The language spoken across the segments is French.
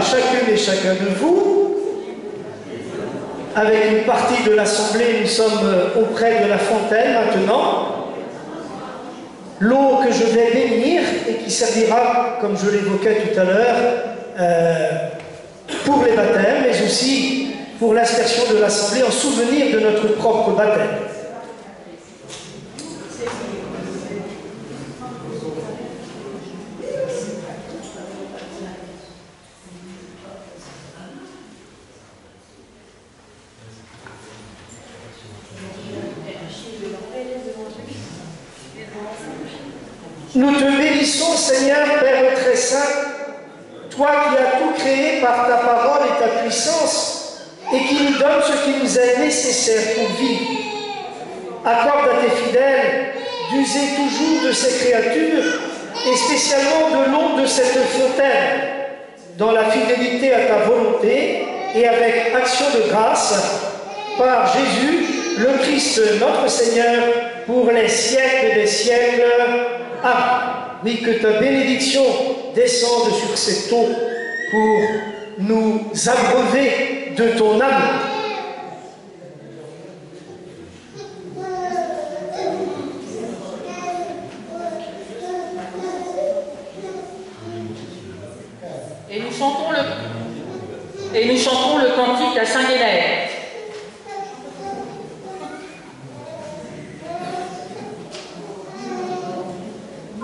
chacune et chacun de vous. Avec une partie de l'Assemblée, nous sommes auprès de la fontaine maintenant. L'eau que je vais bénir et qui servira, comme je l'évoquais tout à l'heure, pour les baptêmes, mais aussi pour l'aspersion de l'Assemblée en souvenir de notre propre baptême. Nous te bénissons, Seigneur, Père très saint, toi qui as tout créé par ta parole et ta puissance, et qui nous donne ce qui nous est nécessaire pour vivre. Accorde à tes fidèles d'user toujours de ces créatures, et spécialement de l'eau de cette fontaine, dans la fidélité à ta volonté et avec action de grâce, par Jésus, le Christ notre Seigneur, pour les siècles des siècles. Amen. Oui, que ta bénédiction descende sur cette eau pour nous abreuver de ton amour. Et nous chantons le cantique à Saint-Guénère. Oh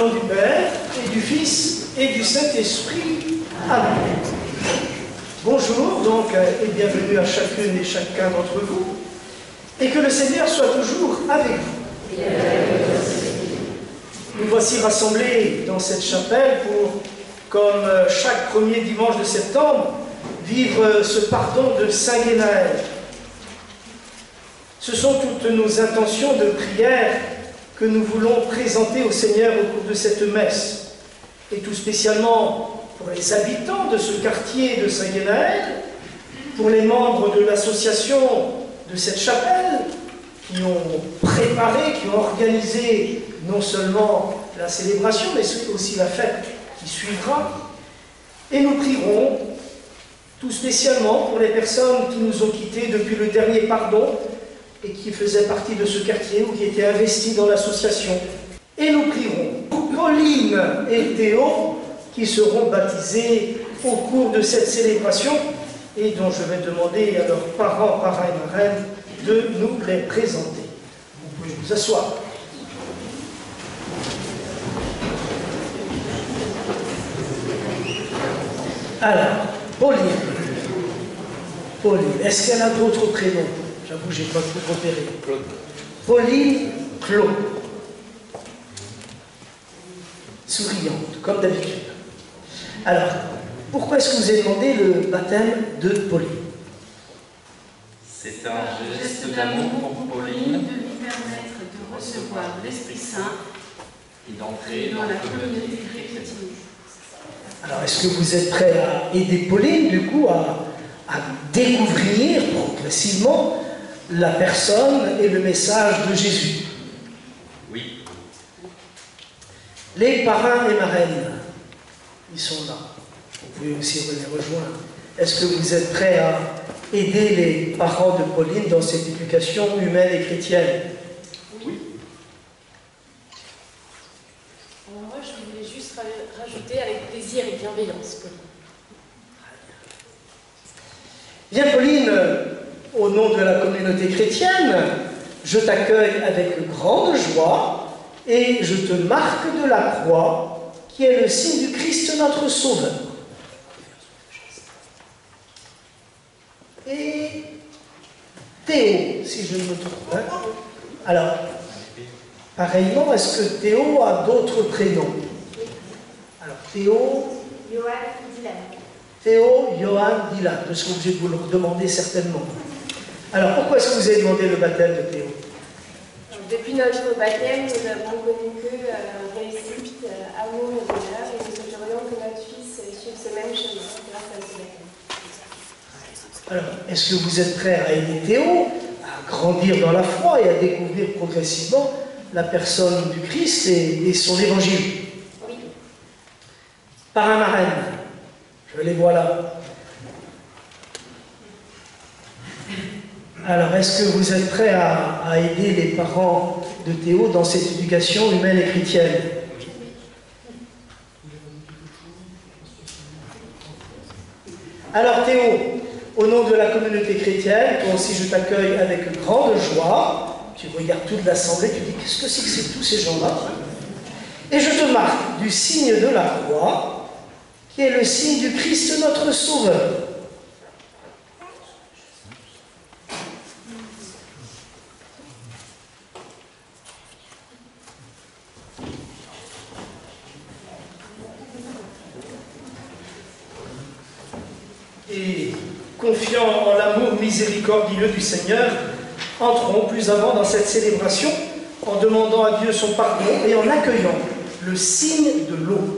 nom du Père, et du Fils, et du Saint-Esprit. Amen. Bonjour donc, et bienvenue à chacune et chacun d'entre vous, et que le Seigneur soit toujours avec vous. Nous voici rassemblés dans cette chapelle pour, comme chaque premier dimanche de septembre, vivre ce pardon de Saint Guénaël. Ce sont toutes nos intentions de prière que nous voulons présenter au Seigneur au cours de cette messe, et tout spécialement pour les habitants de ce quartier de Saint Guénaël, pour les membres de l'association de cette chapelle, qui ont préparé, qui ont organisé non seulement la célébration, mais aussi la fête qui suivra. Et nous prierons tout spécialement pour les personnes qui nous ont quittés depuis le dernier pardon et qui faisaient partie de ce quartier ou qui étaient investis dans l'association. Et nous prierons pour Pauline et Théo qui seront baptisés au cours de cette célébration et dont je vais demander à leurs parents, parrains et marraines de nous les présenter. Vous pouvez vous asseoir. Alors, Pauline. Est-ce qu'elle a d'autres prénoms? J'avoue, je n'ai pas tout repéré. Claude. Pauline Claude. Souriante, comme d'habitude. Alors, pourquoi est-ce que vous avez demandé le baptême de Pauline? C'est un geste d'amour pour Pauline, de lui permettre de recevoir l'Esprit Saint et d'entrer dans la communauté chrétienne. Alors, est-ce que vous êtes prêts à aider Pauline, du coup, à découvrir progressivement la personne et le message de Jésus? Oui. Les parrains et marraines, ils sont là. Vous pouvez aussi les rejoindre. Est-ce que vous êtes prêts à aider les parents de Pauline dans cette éducation humaine et chrétienne? Oui. Alors moi, je voulais juste rajouter avec plaisir et bienveillance, Pauline. Bien, Pauline, au nom de la communauté chrétienne, je t'accueille avec grande joie et je te marque de la croix qui est le signe du Christ notre Sauveur. Et Théo, si je ne me trompe pas. Alors, pareillement, est-ce que Théo a d'autres prénoms? Alors, Théo... Théo, Johan, Dylan. Je serai obligé de vous le demander certainement. Alors, pourquoi est-ce que vous avez demandé le baptême de Théo? Depuis notre baptême, nous avons connu que réussite, amour et bonheur, et nous souhaiterions que notre fils suive ce même chemin grâce à ce baptême. Alors, est-ce que vous êtes prêts à aider Théo à grandir dans la foi et à découvrir progressivement la personne du Christ et son évangile? Oui. Parrain marraine, je les vois là. Alors, est-ce que vous êtes prêts à aider les parents de Théo dans cette éducation humaine et chrétienne? Alors Théo, au nom de la communauté chrétienne, toi aussi je t'accueille avec grande joie. Tu regardes toute l'assemblée, tu dis qu'est-ce que c'est tous ces gens-là? Et je te marque du signe de la croix, qui est le signe du Christ notre Sauveur. Et confiant en l'amour miséricordieux du Seigneur, entrons plus avant dans cette célébration en demandant à Dieu son pardon et en accueillant le signe de l'eau.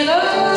Pardon.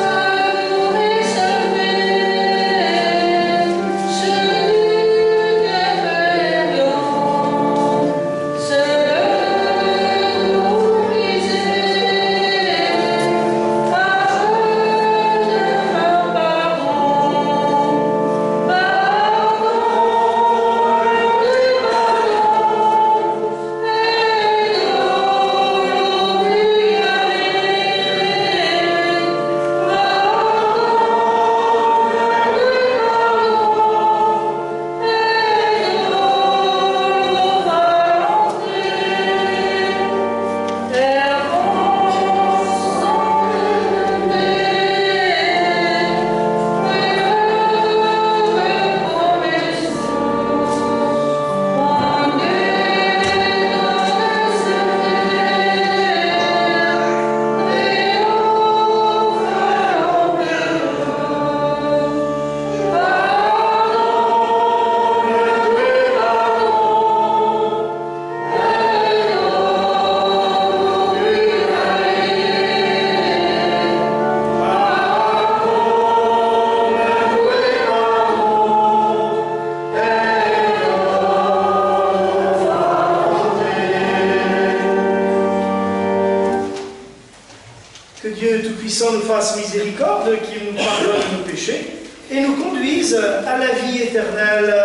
Que Dieu Tout-Puissant nous fasse miséricorde, qu'il nous pardonne nos péchés et nous conduise à la vie éternelle.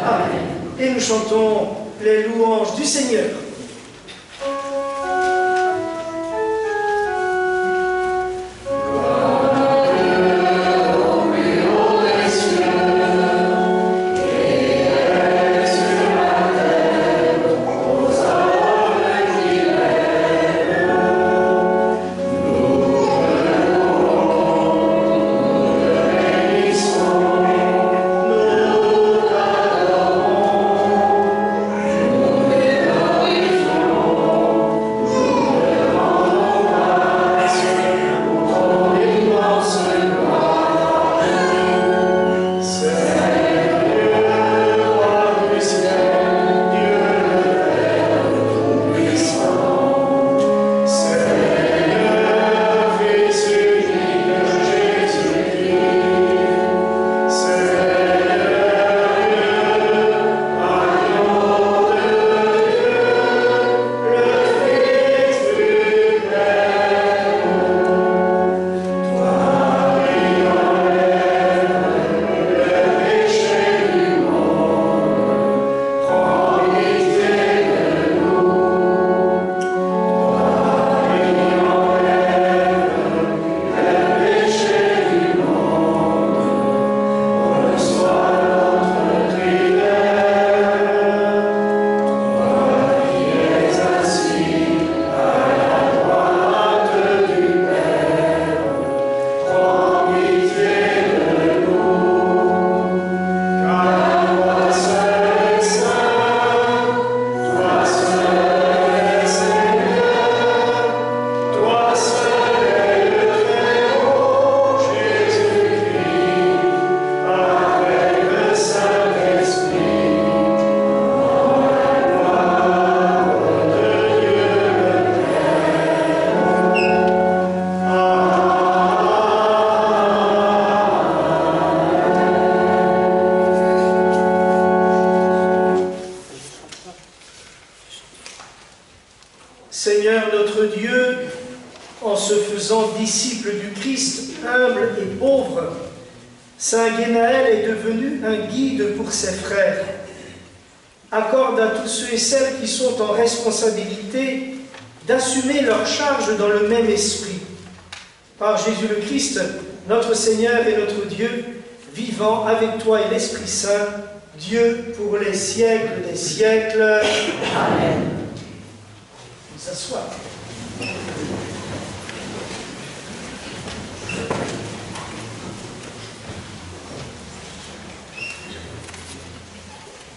Amen. Et nous chantons les louanges du Seigneur. Seigneur notre Dieu, en se faisant disciple du Christ, humble et pauvre, Saint Guénaël est devenu un guide pour ses frères. Accorde à tous ceux et celles qui sont en responsabilité d'assumer leur charge dans le même esprit. Par Jésus le Christ, notre Seigneur et notre Dieu, vivant avec toi et l'Esprit Saint, Dieu pour les siècles des siècles. Amen. S'asseoir.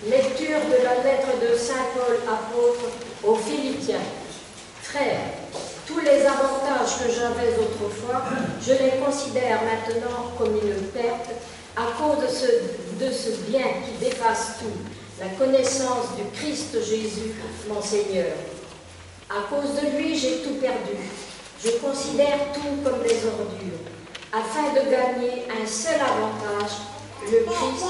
Lecture de la lettre de Saint Paul apôtre aux Philippiens. Frères, tous les avantages que j'avais autrefois, je les considère maintenant comme une perte à cause de ce bien qui dépasse tout, la connaissance du Christ Jésus, mon Seigneur. À cause de lui, j'ai tout perdu. Je considère tout comme des ordures, afin de gagner un seul avantage, le Christ,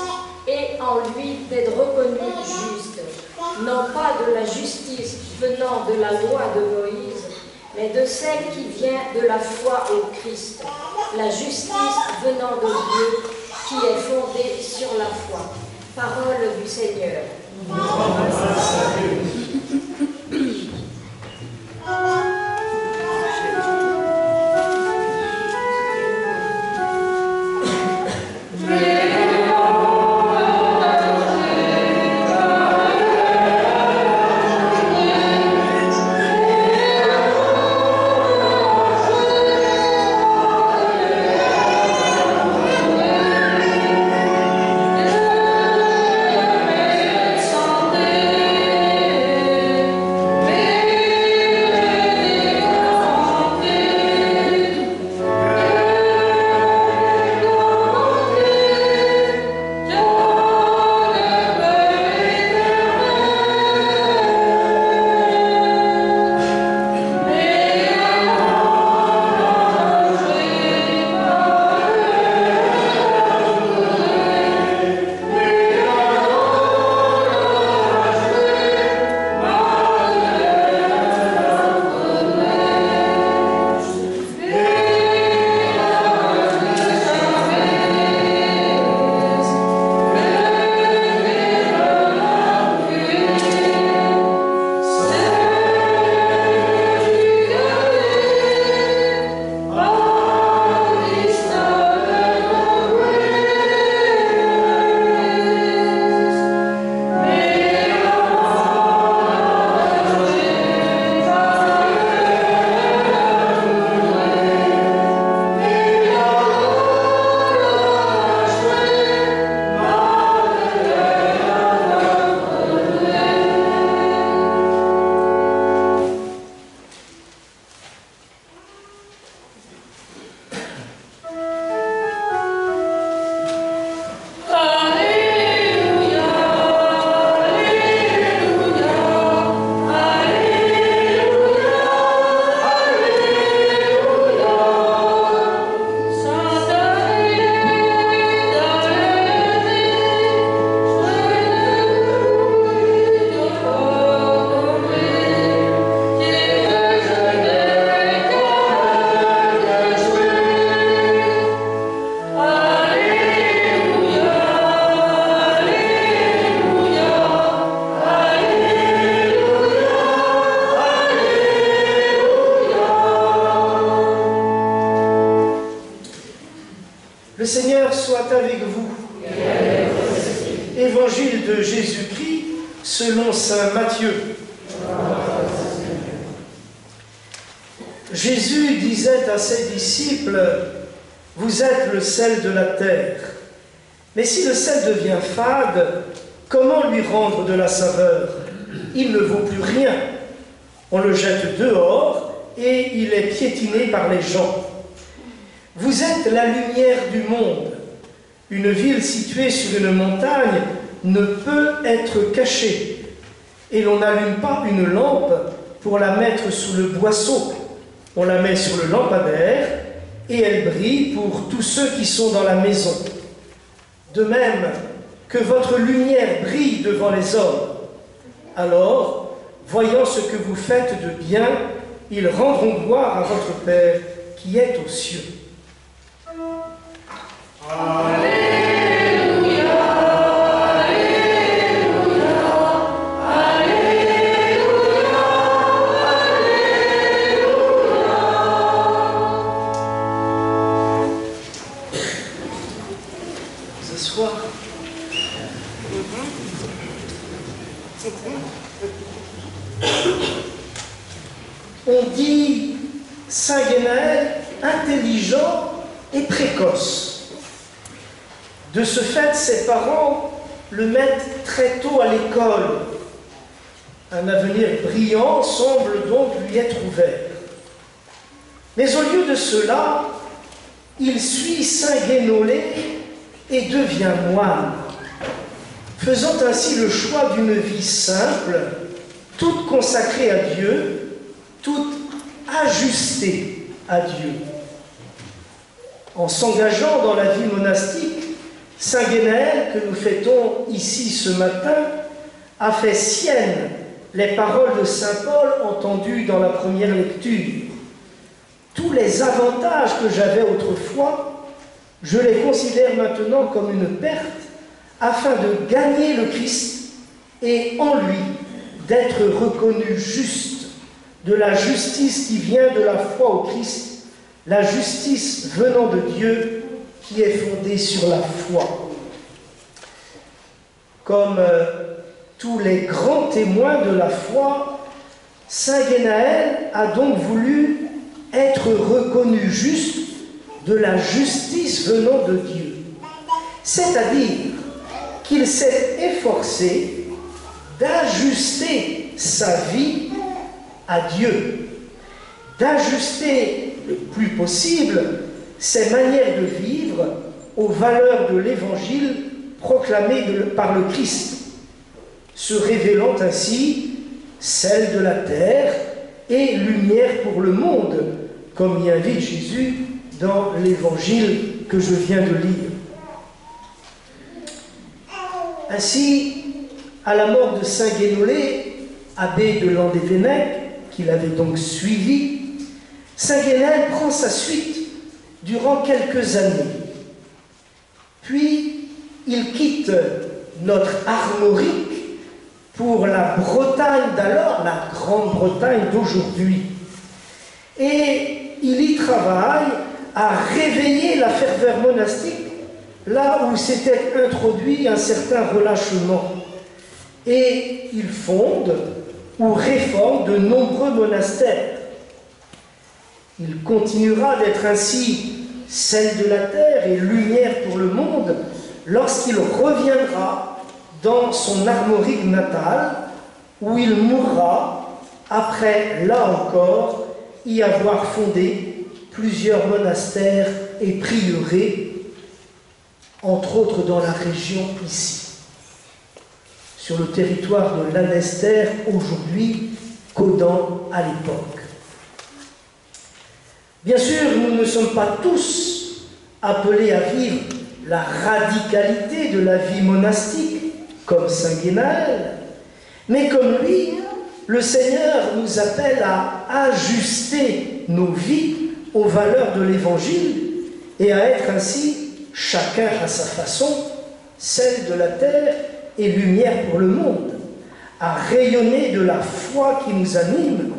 et en lui d'être reconnu juste, non pas de la justice venant de la loi de Moïse, mais de celle qui vient de la foi au Christ, la justice venant de Dieu, qui est fondée sur la foi. Parole du Seigneur. Santé. Le Seigneur soit avec vous. Évangile de Jésus-Christ selon saint Matthieu. Jésus disait à ses disciples, « Vous êtes le sel de la terre. Mais si le sel devient fade, comment lui rendre de la saveur? Il ne vaut plus rien. On le jette dehors et il est piétiné par les gens. Vous êtes la lumière du monde. Une ville située sur une montagne ne peut être cachée. Et l'on n'allume pas une lampe pour la mettre sous le boisseau. On la met sur le lampadaire et elle brille pour tous ceux qui sont dans la maison. De même que votre lumière brille devant les hommes. Alors, voyant ce que vous faites de bien, ils rendront gloire à votre Père qui est aux cieux. » On dit Saint Guénaël intelligent et précoce. De ce fait, ses parents le mettent très tôt à l'école. Un avenir brillant semble donc lui être ouvert. Mais au lieu de cela, il suit Saint Guénolé et devient moine, faisant ainsi le choix d'une vie simple, toute consacrée à Dieu, toute ajustée à Dieu. En s'engageant dans la vie monastique, Saint Guénaël, que nous fêtons ici ce matin, a fait siennes les paroles de Saint Paul entendues dans la première lecture. Tous les avantages que j'avais autrefois, je les considère maintenant comme une perte, afin de gagner le Christ et en lui d'être reconnu juste, de la justice qui vient de la foi au Christ, la justice venant de Dieu qui est fondée sur la foi. Comme tous les grands témoins de la foi, Saint Guénaël a donc voulu être reconnu juste de la justice venant de Dieu. C'est-à-dire qu'il s'est efforcé d'ajuster sa vie à Dieu, d'ajuster le plus possible ses manières de vivre aux valeurs de l'Évangile proclamé par le Christ, se révélant ainsi sel de la terre et lumière pour le monde, comme y invite Jésus dans l'Évangile que je viens de lire. Ainsi, à la mort de Saint Guénolé, abbé de Landévennec, qu'il avait donc suivi, Saint Guénaël prend sa suite durant quelques années. Puis, il quitte notre Armorique pour la Bretagne d'alors, la Grande-Bretagne d'aujourd'hui. Et il y travaille à réveiller la ferveur monastique là où s'était introduit un certain relâchement. Et il fonde ou réforme de nombreux monastères. Il continuera d'être ainsi sel de la terre et lumière pour le monde lorsqu'il reviendra dans son Armorique natale, où il mourra après, là encore, y avoir fondé plusieurs monastères et prieurés, entre autres dans la région ici, sur le territoire de Lanester, aujourd'hui Caudan à l'époque. Bien sûr, nous ne sommes pas tous appelés à vivre la radicalité de la vie monastique, comme Saint Guénaël, mais comme lui, le Seigneur nous appelle à ajuster nos vies aux valeurs de l'Évangile et à être ainsi, chacun à sa façon, sel de la terre et lumière pour le monde, à rayonner de la foi qui nous anime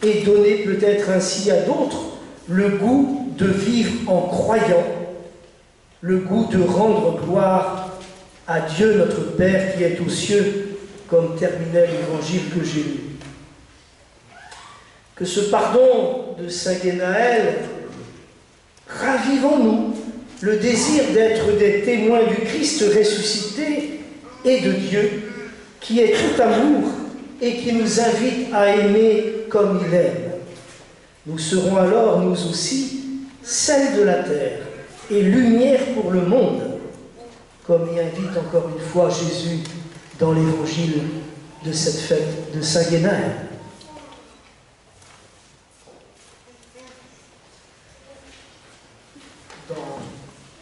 et donner peut-être ainsi à d'autres le goût de vivre en croyant le goût de rendre gloire à Dieu notre Père qui est aux cieux, comme terminait l'évangile que j'ai lu. Que ce pardon de Saint Guénaël ravive en nous le désir d'être des témoins du Christ ressuscité et de Dieu, qui est tout amour et qui nous invite à aimer comme il aime. Nous serons alors, nous aussi, sel de la terre et lumière pour le monde, comme y invite encore une fois Jésus dans l'évangile de cette fête de Saint Guénaël. Dans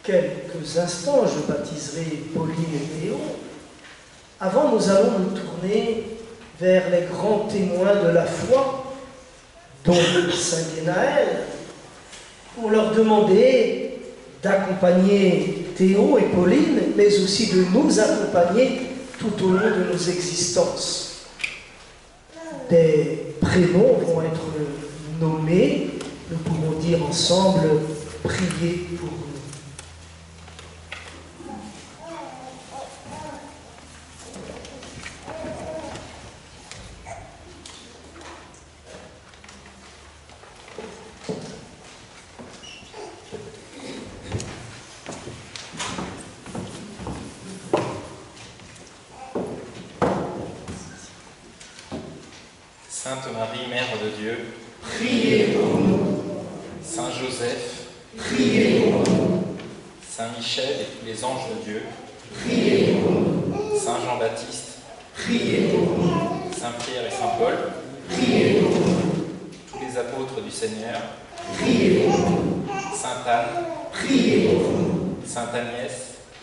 quelques instants, je baptiserai Pauline et Théo. Avant, nous allons nous tourner vers les grands témoins de la foi, dont Saint Guénaël, pour leur demander d'accompagner Théo et Pauline, mais aussi de nous accompagner tout au long de nos existences. Des prénoms vont être nommés, nous pourrons dire ensemble, prier pour nous. Sainte Marie, Mère de Dieu, Priez pour nous. Saint Joseph, Priez pour nous. Saint Michel et tous les anges de Dieu, Priez pour nous. Saint Jean-Baptiste, Priez pour nous. Saint Pierre et Saint Paul, Priez pour nous. tous les apôtres du Seigneur, Priez pour nous. Sainte Anne, Priez pour nous. Sainte Agnès,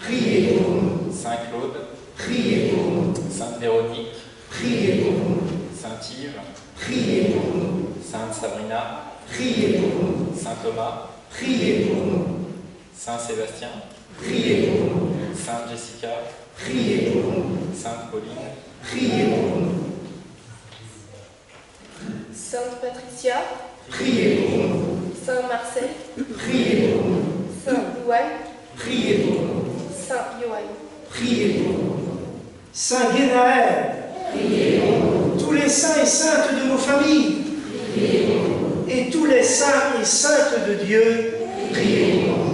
Priez pour nous. Saint Claude, Priez pour nous. Sainte Véronique, Priez pour nous. Saint Yves, Priez pour nous. Sainte Sabrina, Priez pour nous. Saint Thomas, Priez pour nous. Saint Sébastien, Priez pour nous. Sainte Jessica, Priez pour nous. Sainte Pauline, Priez pour nous. Sainte Patricia, Priez pour nous. Saint Marcel, Priez pour nous. Saint Louane, Priez pour nous. Saint Johan. Priez pour nous. Saint Guénaël, priez pour nous. Tous les saints et saintes de nos familles, priez pour nous. Et tous les saints et saintes de Dieu, priez pour nous.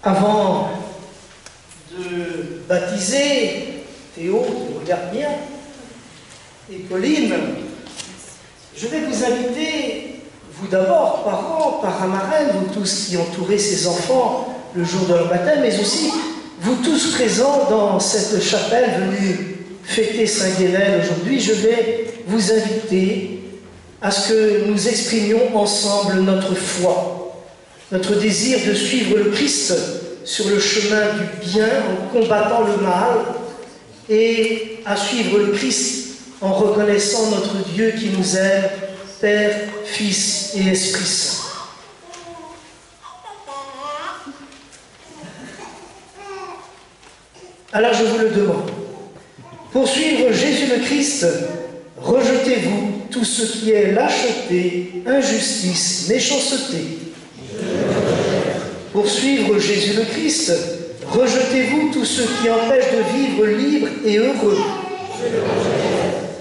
Avant de baptiser Théo, tu regardes bien, et Pauline, je vais vous inviter, vous d'abord, parents, parrains, marraines, vous tous qui entourez ces enfants le jour de leur baptême, mais aussi vous tous présents dans cette chapelle venue fêter Saint Guénaël aujourd'hui, je vais vous inviter à ce que nous exprimions ensemble notre foi, notre désir de suivre le Christ sur le chemin du bien en combattant le mal et à suivre le Christ en reconnaissant notre Dieu qui nous aime, Père, Fils et Esprit Saint. Alors je vous le demande, pour suivre Jésus le Christ, rejetez-vous tout ce qui est lâcheté, injustice, méchanceté. Pour suivre Jésus le Christ, rejetez-vous tout ce qui empêche de vivre libre et heureux.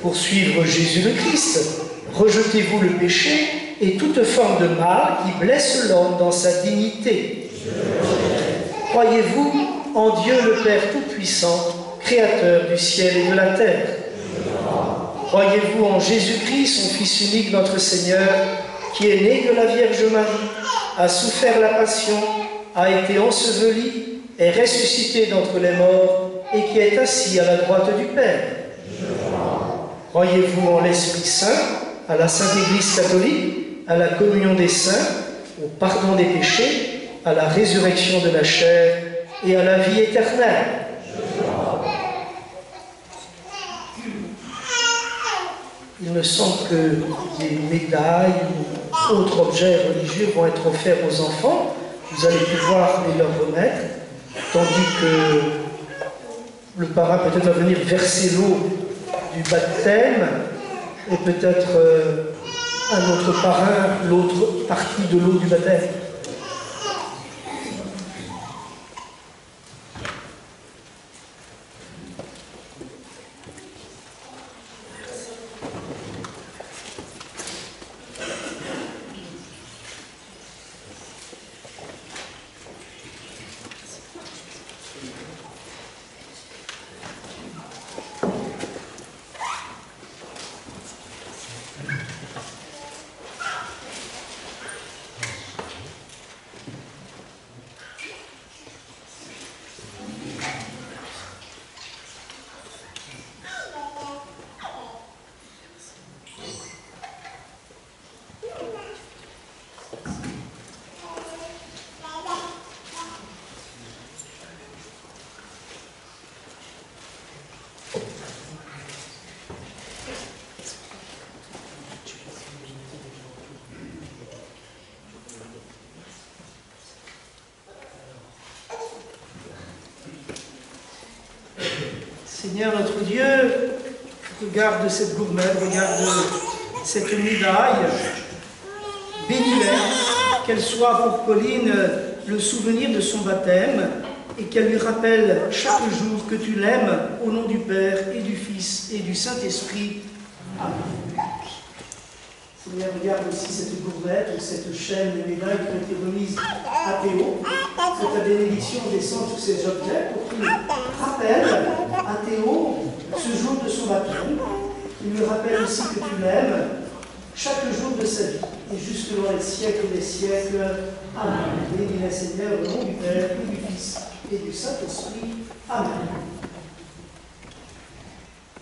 Pour suivre Jésus le Christ, rejetez-vous le péché et toute forme de mal qui blesse l'homme dans sa dignité. Croyez-vous en Dieu le Père Tout-Puissant, Créateur du ciel et de la terre? Croyez-vous en Jésus-Christ, son Fils unique, notre Seigneur, qui est né de la Vierge Marie, a souffert la passion, a été enseveli, est ressuscité d'entre les morts et qui est assis à la droite du Père? Croyez-vous en l'Esprit Saint, à la Sainte Église catholique, à la communion des saints, au pardon des péchés, à la résurrection de la chair et à la vie éternelle. Il me semble que des médailles ou autres objets religieux vont être offerts aux enfants. Vous allez pouvoir les leur remettre, tandis que le parrain peut-être va venir verser l'eau du baptême et peut-être un autre parrain, l'autre partie de l'eau du baptême. Seigneur notre Dieu, regarde cette gourmette, regarde cette médaille, bénis-la, qu'elle soit pour Pauline le souvenir de son baptême et qu'elle lui rappelle chaque jour que tu l'aimes au nom du Père et du Fils et du Saint-Esprit. Amen. Seigneur, regarde aussi cette gourmette ou cette chaîne de médailles qui ont été remises à Théo. Que ta bénédiction descende sur ces objets pour qu'il rappelle à Théo ce jour de son baptême. Il lui rappelle aussi que tu l'aimes chaque jour de sa vie et jusque dans les siècles des siècles. Amen. Bénis le Seigneur au nom du Père et du Fils et du Saint-Esprit. Amen.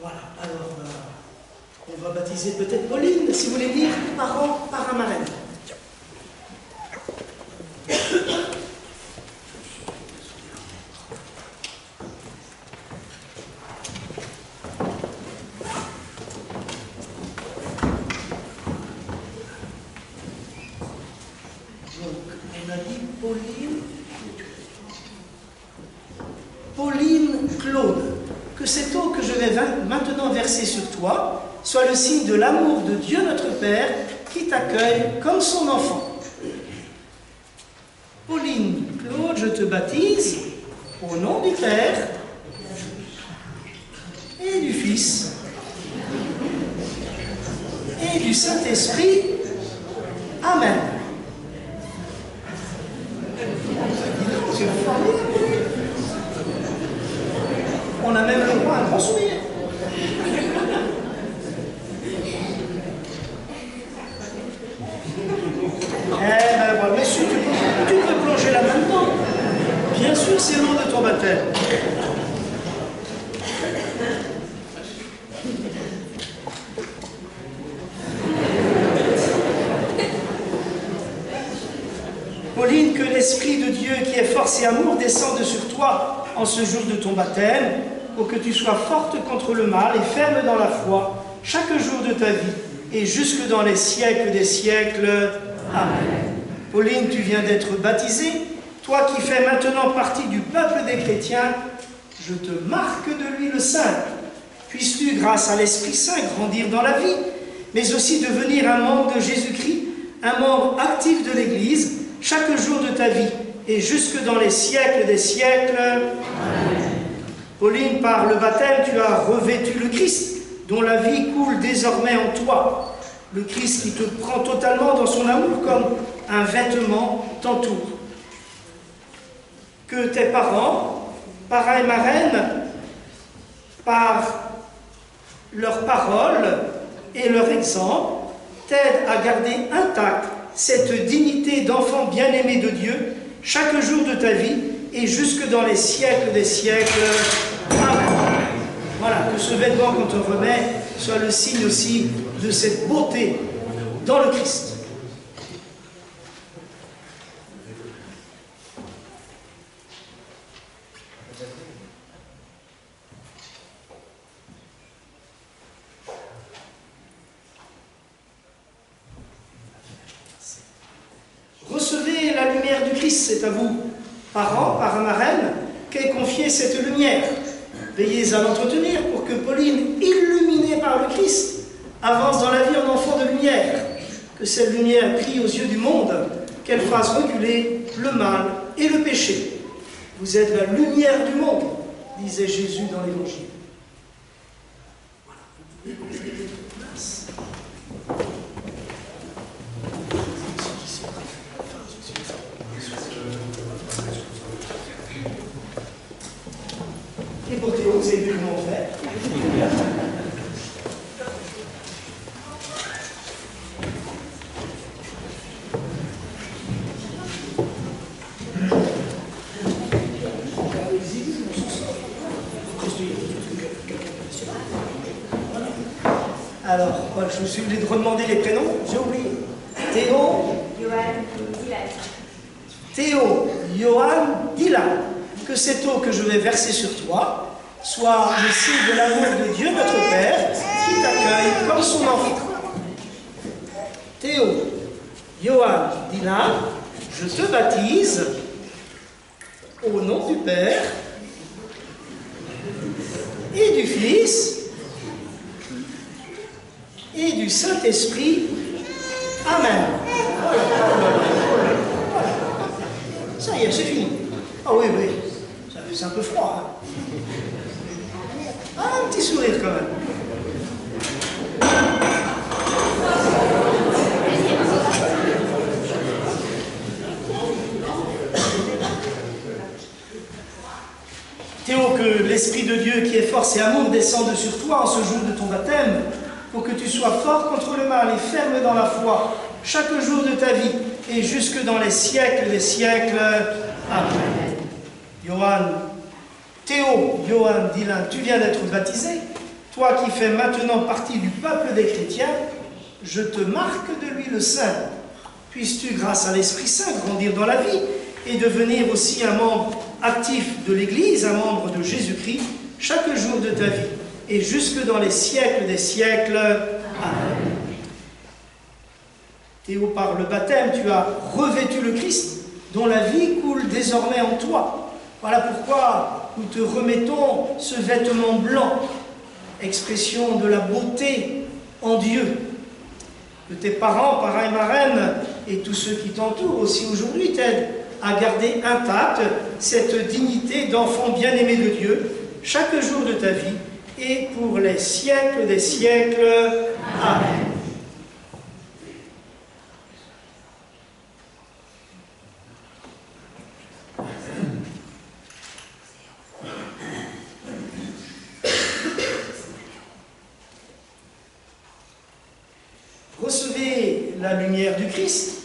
Voilà, alors on va baptiser peut-être Pauline, si vous voulez dire, parent, marraine. Pauline Claude, que cette eau que je vais maintenant verser sur toi soit le signe de l'amour de Dieu notre Père qui t'accueille comme son enfant. Pauline Claude, je te baptise au nom du Père et du Fils et du Saint-Esprit. Amen. On a même le droit à un grand sourire. Eh ben voilà, monsieur, tu peux plonger là maintenant. Bien sûr, c'est l'eau de ton baptême. Pauline, que l'Esprit de Dieu qui est force et amour descende sur toi en ce jour de ton baptême, pour que tu sois forte contre le mal et ferme dans la foi chaque jour de ta vie et jusque dans les siècles des siècles. Amen. Pauline, tu viens d'être baptisée, toi qui fais maintenant partie du peuple des chrétiens, je te marque de l'huile sainte. Puisses-tu, grâce à l'Esprit Saint, grandir dans la vie, mais aussi devenir un membre de Jésus-Christ, un membre actif de l'Église, chaque jour de ta vie et jusque dans les siècles des siècles. Amen. Pauline, par le baptême, tu as revêtu le Christ, dont la vie coule désormais en toi. Le Christ qui te prend totalement dans son amour comme un vêtement t'entoure. Que tes parents, parrains et marraines, par leurs paroles et leur exemple, t'aident à garder intacte cette dignité d'enfant bien-aimé de Dieu chaque jour de ta vie et jusque dans les siècles des siècles. Amen. Voilà, que ce vêtement qu'on te remet soit le signe aussi de cette beauté dans le Christ. la lumière du Christ. C'est à vous, parents, parrain, marraine, qu'est confiée cette lumière. Veillez à l'entretenir pour que Pauline, illuminée par le Christ, avance dans la vie en enfant de lumière. Que cette lumière brille aux yeux du monde, qu'elle fasse reculer le mal et le péché. Vous êtes la lumière du monde, disait Jésus dans l'Évangile. Et pour Théo, vous avez vu comment faire. Alors, je me suis oublié de redemander les prénoms, j'ai oublié. Théo, Théo, Johan, Dylan. Que cette eau que je vais verser sur toi soit le signe de l'amour de Dieu notre Père qui t'accueille comme son enfant. Théo, Johan, Dylan, je te baptise au nom du Père et du Fils et du Saint-Esprit. Amen. Ça y est, c'est fini. Ah oui, oui, c'est un peu froid. Hein. Ah, un petit sourire quand même. Théo, que l'Esprit de Dieu qui est force et amour descende sur toi en ce jour de ton baptême, pour que tu sois fort contre le mal et ferme dans la foi, chaque jour de ta vie, et jusque dans les siècles des siècles. Amen. Théo, Johan, Dylan, tu viens d'être baptisé. Toi qui fais maintenant partie du peuple des chrétiens, je te marque de l'huile sainte. Puisses-tu, grâce à l'Esprit Saint, grandir dans la vie et devenir aussi un membre actif de l'Église, un membre de Jésus-Christ, chaque jour de ta vie, et jusque dans les siècles des siècles. Amen. Théo, par le baptême, tu as revêtu le Christ, dont la vie coule désormais en toi. Voilà pourquoi nous te remettons ce vêtement blanc, expression de la beauté en Dieu. Que tes parents, parrains et marraines, et tous ceux qui t'entourent aussi aujourd'hui t'aident à garder intacte cette dignité d'enfant bien-aimé de Dieu, chaque jour de ta vie, et pour les siècles des siècles. Amen. Recevez la lumière du Christ.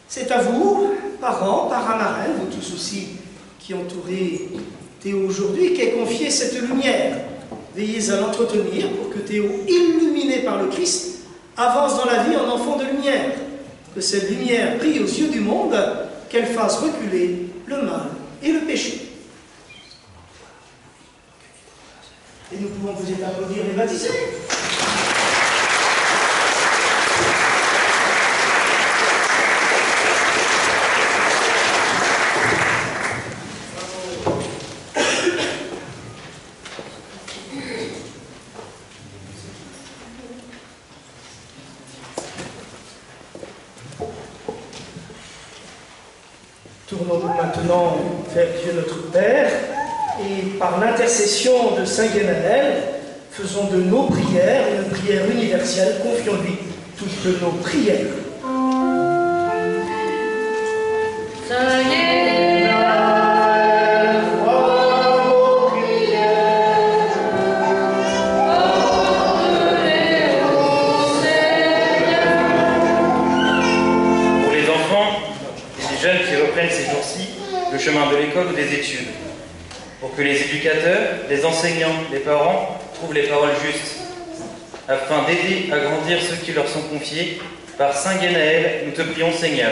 C'est à vous, parents, parrains, marraines, vous tous aussi qui entourez Théo aujourd'hui, qu'est confiée cette lumière. Veillez à l'entretenir pour que Théo, illuminé par le Christ, avance dans la vie en enfant de lumière. Que cette lumière brille aux yeux du monde, qu'elle fasse reculer le mal et le péché. Et nous pouvons vous applaudir et baptiser. Tournons-nous maintenant vers Dieu notre Père et par l'intercession de Saint Guénanel, faisons de nos prières une prière universelle, confions-lui toutes nos prières. Saint le chemin de l'école ou des études, pour que les éducateurs, les enseignants, les parents trouvent les paroles justes, afin d'aider à grandir ceux qui leur sont confiés. Par Saint Guénaël, nous te prions, Seigneur.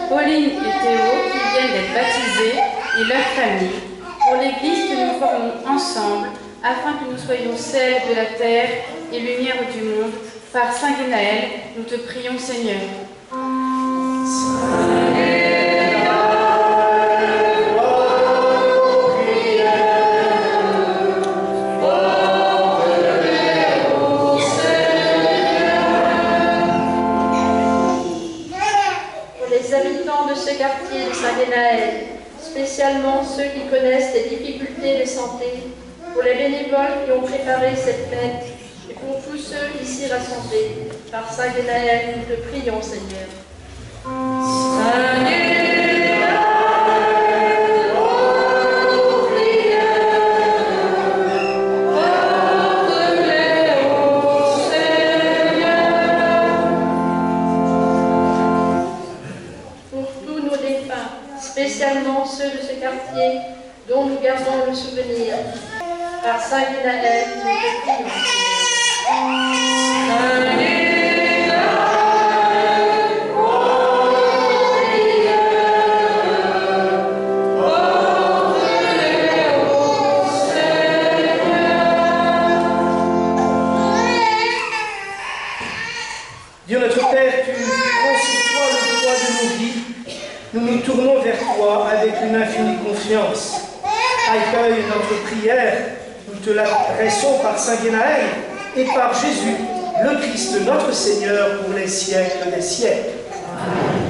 Pauline Théo qui viennent d'être baptisés et leurs familles, pour l'Église que nous formons ensemble, afin que nous soyons sel de la terre et lumière du monde. Par Saint Guénaël, nous te prions, Seigneur. Quartier de Saint-Guénaël, spécialement ceux qui connaissent les difficultés de santé, pour les bénévoles qui ont préparé cette fête et pour tous ceux ici rassemblés. Par Saint-Guénaël, nous te prions, Seigneur. Spécialement ceux de ce quartier dont nous gardons le souvenir. Par Saint Guénaël, nous te prions. Dieu notre Père, tu prends sur toi le poids de nos vies. Nous nous tournons vers toi avec une infinie confiance. Accueille notre prière, nous te l'adressons par Saint Guénaël et par Jésus, le Christ, notre Seigneur, pour les siècles des siècles. Amen.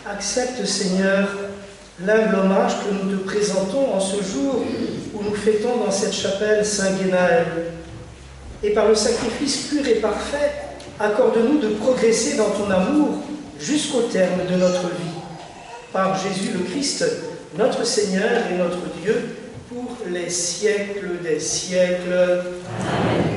Accepte, Seigneur, l'humble hommage que nous te présentons en ce jour où nous fêtons dans cette chapelle Saint-Guénaël. Et par le sacrifice pur et parfait, accorde-nous de progresser dans ton amour jusqu'au terme de notre vie. Par Jésus le Christ, notre Seigneur et notre Dieu, pour les siècles des siècles. Amen.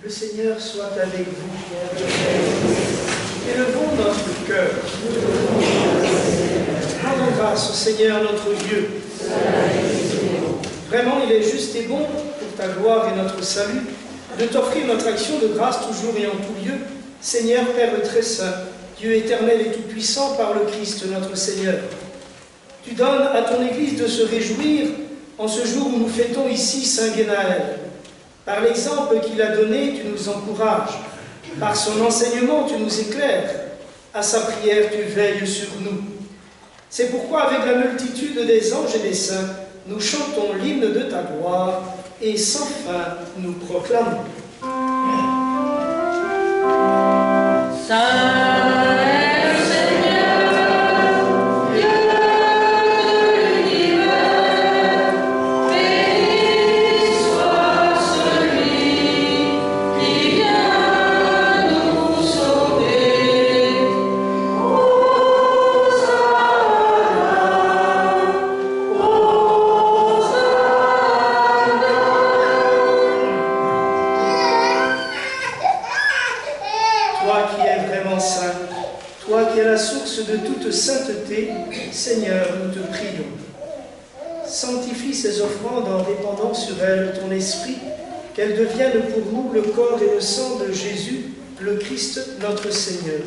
Le Seigneur soit avec vous. Élevons notre cœur. Rendons grâce au Seigneur notre Dieu. Vraiment, il est juste et bon, pour ta gloire et notre salut, de t'offrir notre action de grâce toujours et en tout lieu, Seigneur Père très saint, Dieu éternel et tout-puissant par le Christ notre Seigneur. Tu donnes à ton Église de se réjouir en ce jour où nous fêtons ici Saint Guénaël. Par l'exemple qu'il a donné, tu nous encourages. Par son enseignement, tu nous éclaires. À sa prière, tu veilles sur nous. C'est pourquoi, avec la multitude des anges et des saints, nous chantons l'hymne de ta gloire et sans fin nous proclamons. De toute sainteté, Seigneur, nous te prions. Sanctifie ces offrandes en répandant sur elles ton esprit, qu'elles deviennent pour nous le corps et le sang de Jésus, le Christ, notre Seigneur.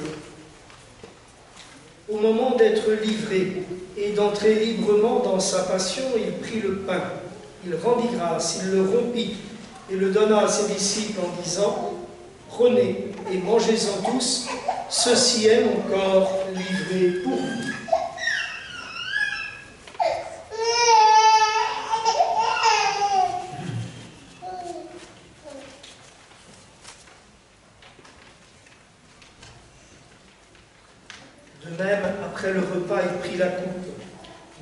Au moment d'être livré et d'entrer librement dans sa passion, il prit le pain, il rendit grâce, il le rompit et le donna à ses disciples en disant « Prenez et mangez-en tous, ceci est mon corps livré pour vous. » De même, après le repas, il prit la coupe.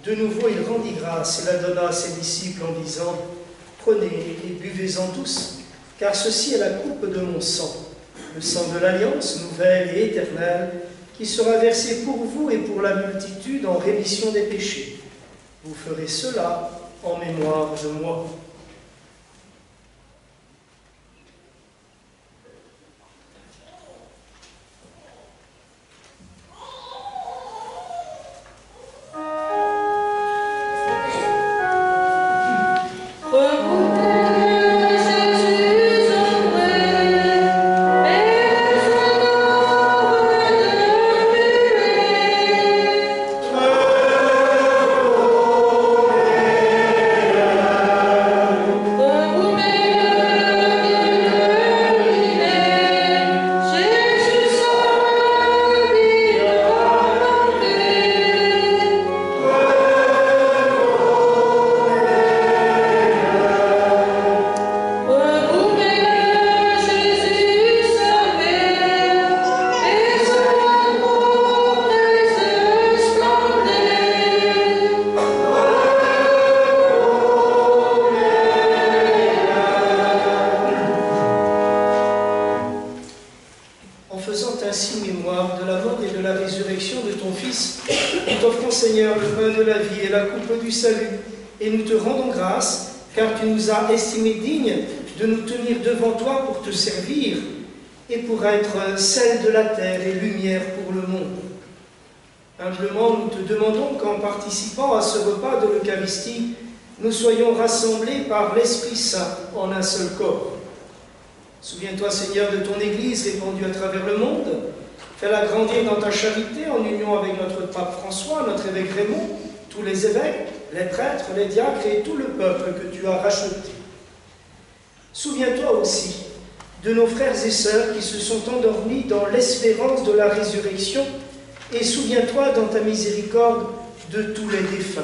De nouveau, il rendit grâce et la donna à ses disciples en disant « Prenez et buvez-en tous, car ceci est la coupe de mon sang, le sang de l'Alliance nouvelle et éternelle, qui sera versé pour vous et pour la multitude en rémission des péchés. Vous ferez cela en mémoire de moi. » Et nous te rendons grâce, car tu nous as estimés dignes de nous tenir devant toi pour te servir et pour être sel de la terre et lumière pour le monde. Humblement, nous te demandons qu'en participant à ce repas de l'Eucharistie, nous soyons rassemblés par l'Esprit Saint en un seul corps. Souviens-toi, Seigneur, de ton Église répandue à travers le monde. Fais-la grandir dans ta charité en union avec notre pape François, notre évêque Raymond, tous les évêques, les prêtres, les diacres et tout le peuple que tu as racheté. Souviens-toi aussi de nos frères et sœurs qui se sont endormis dans l'espérance de la résurrection et souviens-toi dans ta miséricorde de tous les défunts.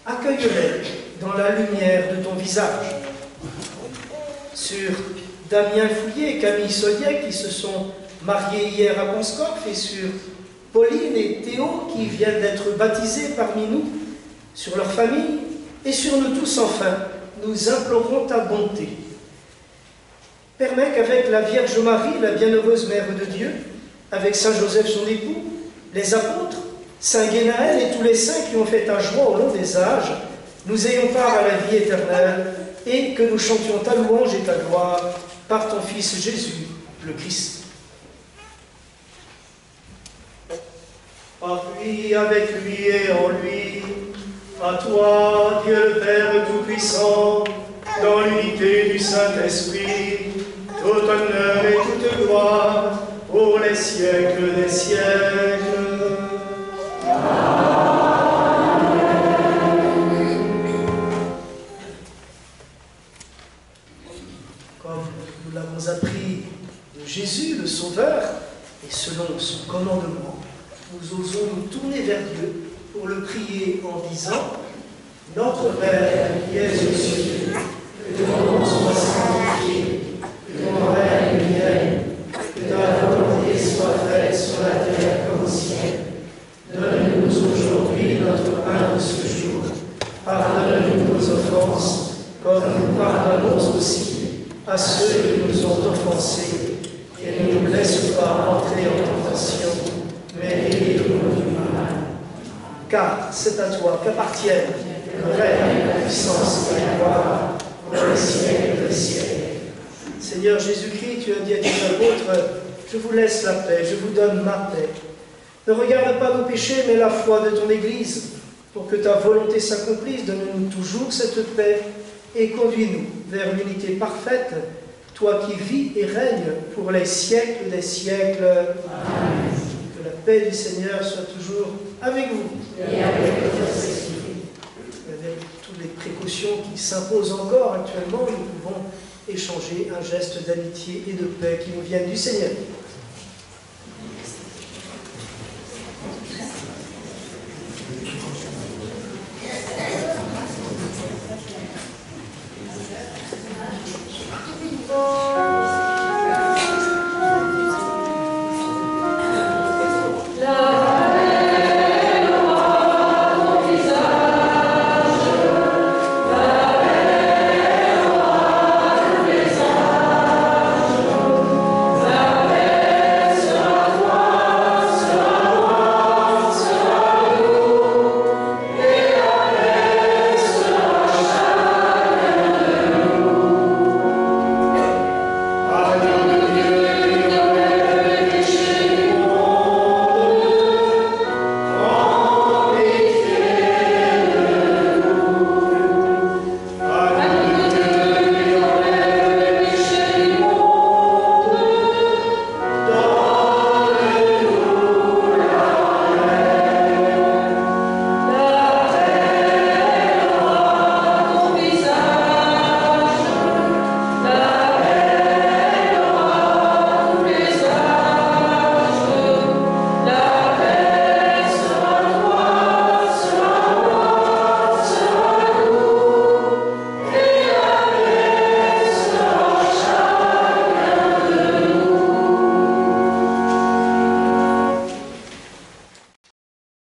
Accueille-les dans la lumière de ton visage. Sur Damien Fouillet et Camille Solier qui se sont mariés hier à Ponscorf et sur Pauline et Théo qui viennent d'être baptisés parmi nous, sur leur famille et sur nous tous enfin, nous implorons ta bonté. Permets qu'avec la Vierge Marie, la bienheureuse Mère de Dieu, avec Saint Joseph son époux, les apôtres, Saint Guénaël et tous les saints qui ont fait ta joie au long des âges, nous ayons part à la vie éternelle et que nous chantions ta louange et ta gloire par ton Fils Jésus, le Christ. Par lui, avec lui et en lui, à toi, Dieu le Père Tout-Puissant, dans l'unité du Saint-Esprit, tout honneur et toute gloire, pour les siècles des siècles. Comme nous l'avons appris de Jésus, le Sauveur, et selon son commandement, nous osons nous tourner vers Dieu pour le prier en disant « Notre Père qui es aux cieux, que ton nom soit sanctifié, que ton règne vienne, que ta volonté soit faite sur la terre comme au ciel. Donne-nous aujourd'hui notre pain de ce jour. Pardonne-nous nos offenses, comme nous pardonnons aussi à ceux qui nous ont offensés. Et ne nous laisse pas entrer en tentation, mais délivre-nous du mal. Car c'est à toi qu'appartiennent le règne, la puissance et la gloire pour les siècles des siècles. Seigneur Jésus-Christ, tu as dit à tes apôtres, je vous laisse la paix, je vous donne ma paix. Ne regarde pas nos péchés, mais la foi de ton Église. Pour que ta volonté s'accomplisse, donne-nous toujours cette paix et conduis-nous vers l'unité parfaite, toi qui vis et règnes pour les siècles des siècles. Amen. Que la paix du Seigneur soit toujours avec vous. Et avec votre esprit. Avec toutes les précautions qui s'imposent encore actuellement, nous pouvons échanger un geste d'amitié et de paix qui nous viennent du Seigneur.